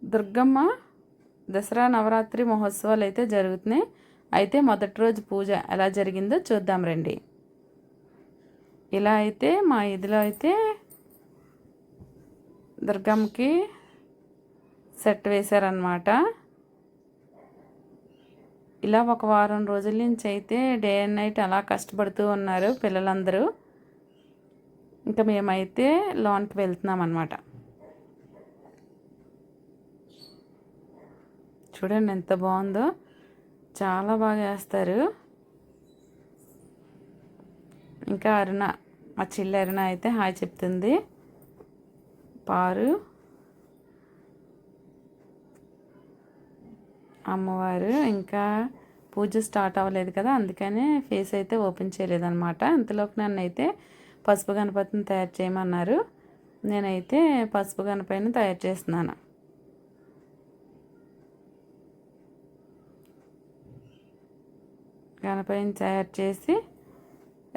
దుర్గమ్మ దసరా నవరాత్రి మహోత్సవాలు అయితే జరుగుతున్నాయి. అయితే మొదటి రోజు పూజ ఎలా జరిగిందో చూద్దాం రండి. ఇలా అయితే మా ఇదిలో అయితే దుర్గమ్మకి సెట్ వేశారనమాట. ఇలా ఒక వారం రోజుల నుంచి అయితే డే అండ్ నైట్ అలా కష్టపడుతూ ఉన్నారు పిల్లలందరూ. ఇంకా మేమైతే లోన్కి వెళ్తున్నాం అన్నమాట. చూడండి ఎంత బాగుందో, చాలా బాగా వేస్తారు. ఇంకా అరుణ, మా చెల్లి అరుణ అయితే హాయ్ చెప్తుంది. పారు, అమ్మవారు, ఇంకా పూజ స్టార్ట్ అవ్వలేదు కదా, అందుకనే ఫేస్ అయితే ఓపెన్ చేయలేదన్నమాట. అంతలోకి నన్ను అయితే పసుపు గణపతిని తయారు చేయమన్నారు. నేనైతే పసుపు గణపతిని తయారు చేస్తున్నాను. గణపతిని తయారు చేసి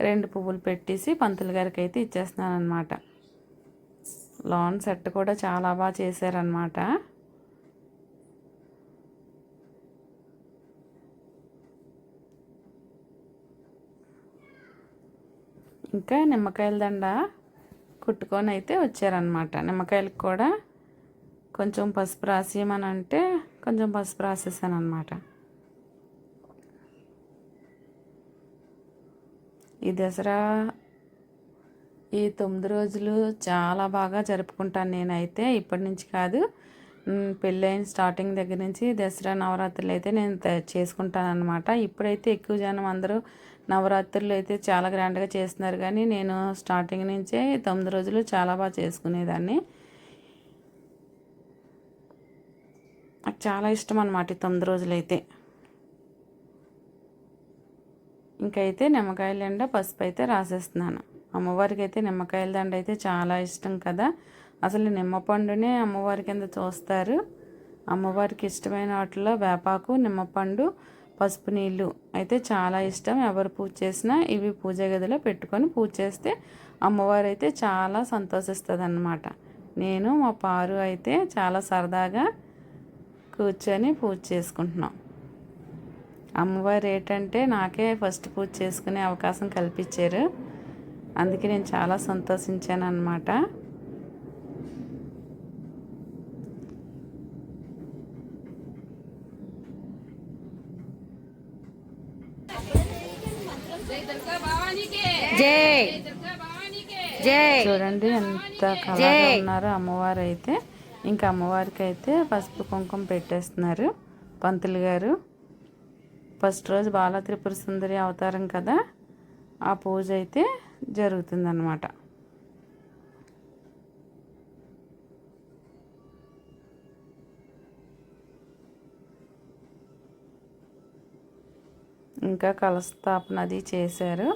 2 పువ్వులు పెట్టేసి పంతులు గారికి అయితే ఇచ్చేస్తున్నాను అనమాట. లాన్ సెట్ కూడా చాలా బాగా చేశారనమాట. ఇంకా నిమ్మకాయల దండ కుట్టుకొని అయితే వచ్చారనమాట. నిమ్మకాయలకు కూడా కొంచెం పసుపు రాసేయమని అంటే కొంచెం పసుపు రాసేసాను అనమాట. ఈ దసరా ఈ 9 రోజులు చాలా బాగా జరుపుకుంటాను నేనైతే. ఇప్పటి నుంచి కాదు, పెళ్ళైన స్టార్టింగ్ దగ్గర నుంచి దసరా నవరాత్రులు అయితే నేను చేసుకుంటాను అనమాట. ఇప్పుడైతే ఎక్కువ జనం అందరూ నవరాత్రులు అయితే చాలా గ్రాండ్గా చేస్తున్నారు, కానీ నేను స్టార్టింగ్ నుంచే 9 రోజులు చాలా బాగా చేసుకునేదాన్ని. నాకు చాలా ఇష్టం అన్నమాట ఈ 9 రోజులు అయితే. ఇంకైతే నిమ్మకాయల దండ పసుపు అయితే రాసేస్తున్నాను. అమ్మవారికి అయితే నిమ్మకాయల దండ అయితే చాలా ఇష్టం కదా. అసలు నిమ్మపండునే అమ్మవారి కింద చూస్తారు. అమ్మవారికి ఇష్టమైన వాటిలో వేపాకు, నిమ్మపండు, పసుపు నీళ్ళు అయితే చాలా ఇష్టం. ఎవరు పూజ చేసినా ఇవి పూజ గదిలో పెట్టుకొని పూజ చేస్తే అమ్మవారు అయితే చాలా సంతోషిస్తుంది అన్నమాట. నేను మా పారు అయితే చాలా సరదాగా కూర్చొని పూజ చేసుకుంటున్నాం. అమ్మవారు ఏంటంటే నాకే ఫస్ట్ పూజ చేసుకునే అవకాశం కల్పించారు. అందుకే నేను చాలా సంతోషించాను అన్నమాట. చూడండి ఎంత కలగా ఉన్నారు అమ్మవారు అయితే. ఇంకా అమ్మవారికి అయితే పసుపు కుంకుమ పెట్టేస్తున్నారు పంతులు గారు. ఫస్ట్ రోజు బాల త్రిపుర సుందరి అవతారం కదా, ఆ పూజ అయితే జరుగుతుందన్నమాట. ఇంకా కలశస్థాపన అది చేశారు.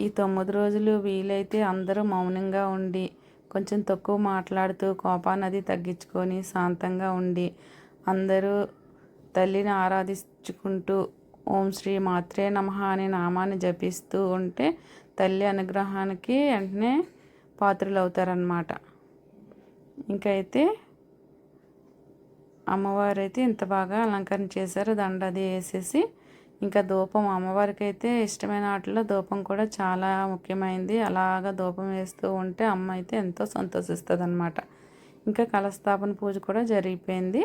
ఈ 9 రోజులు వీలైతే అందరూ మౌనంగా ఉండి కొంచెం తక్కువ మాట్లాడుతూ కోపాన్ని అది తగ్గించుకొని శాంతంగా ఉండి అందరూ తల్లిని ఆరాధించుకుంటూ ఓం శ్రీ మాత్రే నమః అనే నామాన్ని జపిస్తూ ఉంటే తల్లి అనుగ్రహానికి వెంటనే పాత్రలు అవుతారన్నమాట. ఇంకైతే అమ్మవారు అయితే ఇంత బాగా అలంకరణ చేశారు. దండ అది వేసేసి ఇంకా ధూపం, అమ్మవారికి అయితే ఇష్టమైన వాటిలో ధూపం కూడా చాలా ముఖ్యమైనది. అలాగా ధూపం వేస్తూ ఉంటే అమ్మ అయితే ఎంతో సంతోషిస్తుంది అన్నమాట. ఇంకా కలశస్థాపన పూజ కూడా జరిగిపోయింది.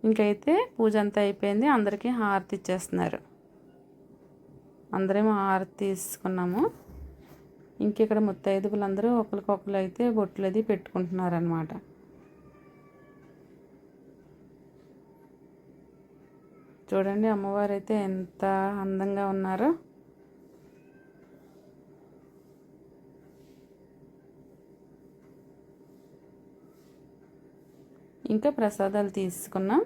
ఇంకైతే పూజ అంతా అయిపోయింది. అందరికీ హారతి ఇచ్చేస్తున్నారు. అందరేమో హారతి తీసుకున్నాము. ఇంకిక్కడ ముత్తైదువులందరూ ఒకరికొకరు అయితే బొట్లు అది పెట్టుకుంటున్నారనమాట. చూడండి అమ్మవారు అయితే ఎంత అందంగా ఉన్నారో. ఇంకా ప్రసాదాలు తీసుకున్నాం.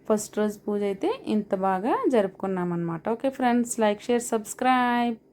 ఫస్ట్ రోజు పూజ అయితే ఇంత బాగా జరుపుకున్నాం అన్నమాట. Okay friends, like, share, subscribe.